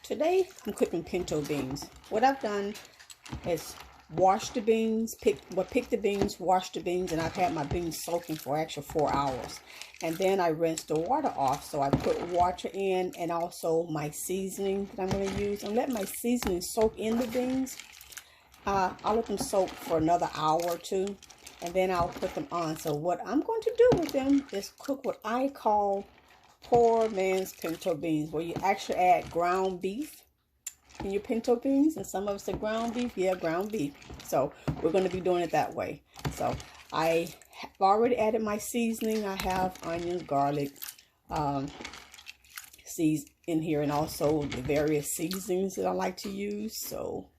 Today I'm cooking pinto beans. What I've done is wash the beans, pick the beans, wash the beans, and I've had my beans soaking for actually 4 hours. And then I rinse the water off. So I put water in and also my seasoning that I'm going to use. I'm letting my seasoning soak in the beans. I'll let them soak for another hour or two, and then I'll put them on. So what I'm going to do with them is cook what I call poor man's pinto beans, where you actually add ground beef in your pinto beans. And some of us say ground beef. Yeah, ground beef. So we're going to be doing it that way. So I have already added my seasoning. I have onions, garlic, seeds in here, and also the various seasonings that I like to use. So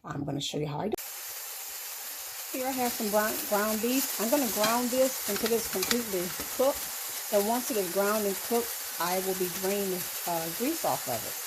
I'm going to show you how I do. Here I have some ground beef. I'm going to ground this until it's completely cooked. And once it is ground and cooked, I will be draining the grease off of it.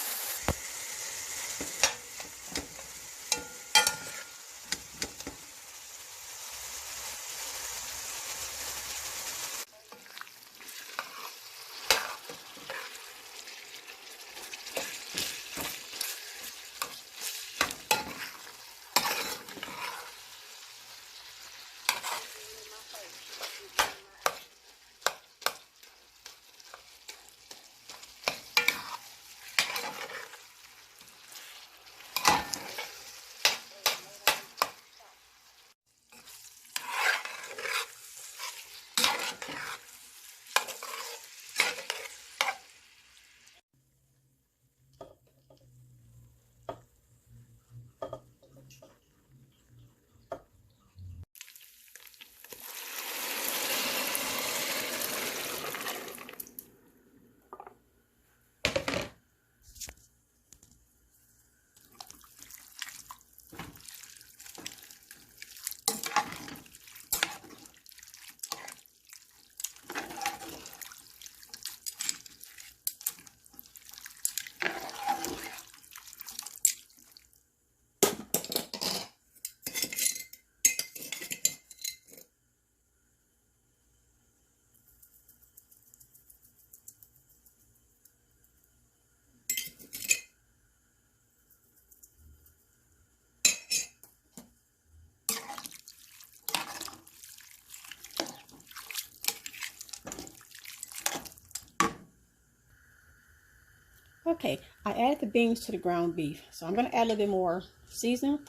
Okay, I added the beans to the ground beef. So I'm going to add a little bit more seasoning.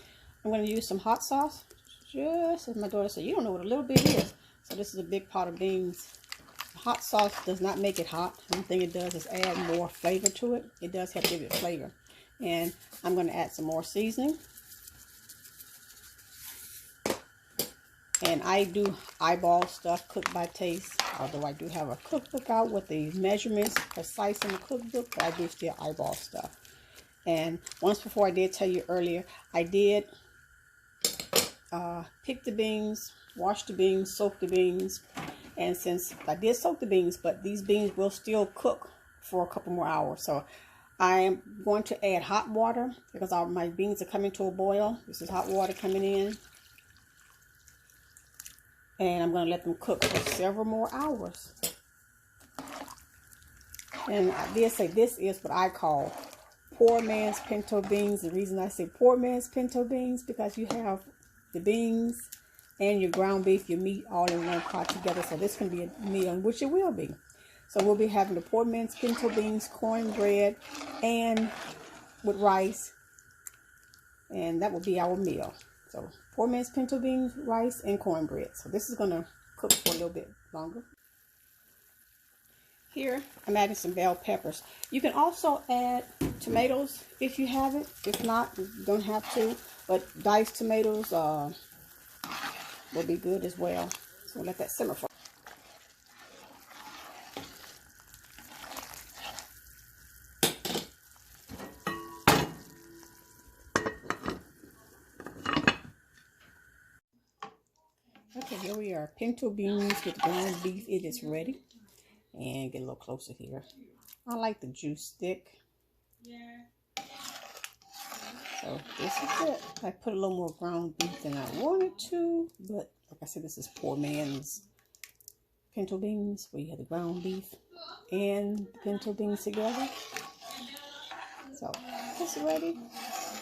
I'm going to use some hot sauce. Just as my daughter said, you don't know what a little bit is. So this is a big pot of beans. Hot sauce does not make it hot. One thing it does is add more flavor to it. It does help give it flavor. And I'm going to add some more seasoning. And I do eyeball stuff, cook by taste. Although I do have a cookbook out with the measurements precise in the cookbook, but I do still eyeball stuff. And once before, I did tell you earlier, I did pick the beans, wash the beans, soak the beans. And since I did soak the beans, but these beans will still cook for a couple more hours. So I am going to add hot water because my beans are coming to a boil. This is hot water coming in. And I'm going to let them cook for several more hours. And I did say this is what I call poor man's pinto beans. The reason I say poor man's pinto beans, because you have the beans and your ground beef, your meat, all in one pot together. So this can be a meal, which it will be. So we'll be having the poor man's pinto beans, cornbread, and with rice. And that will be our meal. So poor man's pinto beans, rice, and cornbread. So this is going to cook for a little bit longer. Here, I'm adding some bell peppers. You can also add tomatoes if you have it. If not, you don't have to. But diced tomatoes will be good as well. So we'll let that simmer for. Okay, here we are. Pinto beans with ground beef. It is ready. And get a little closer here. I like the juice thick. So this is it. I put a little more ground beef than I wanted to. But like I said, this is poor man's pinto beans, where you have the ground beef and the pinto beans together. So it's ready.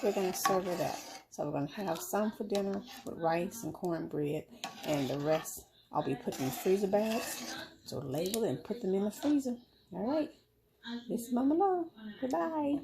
We're going to serve it up. So we're going to have some for dinner with rice and cornbread, and the rest I'll be putting in freezer bags. So label it and put them in the freezer. All right. This is Mama Lo. Goodbye.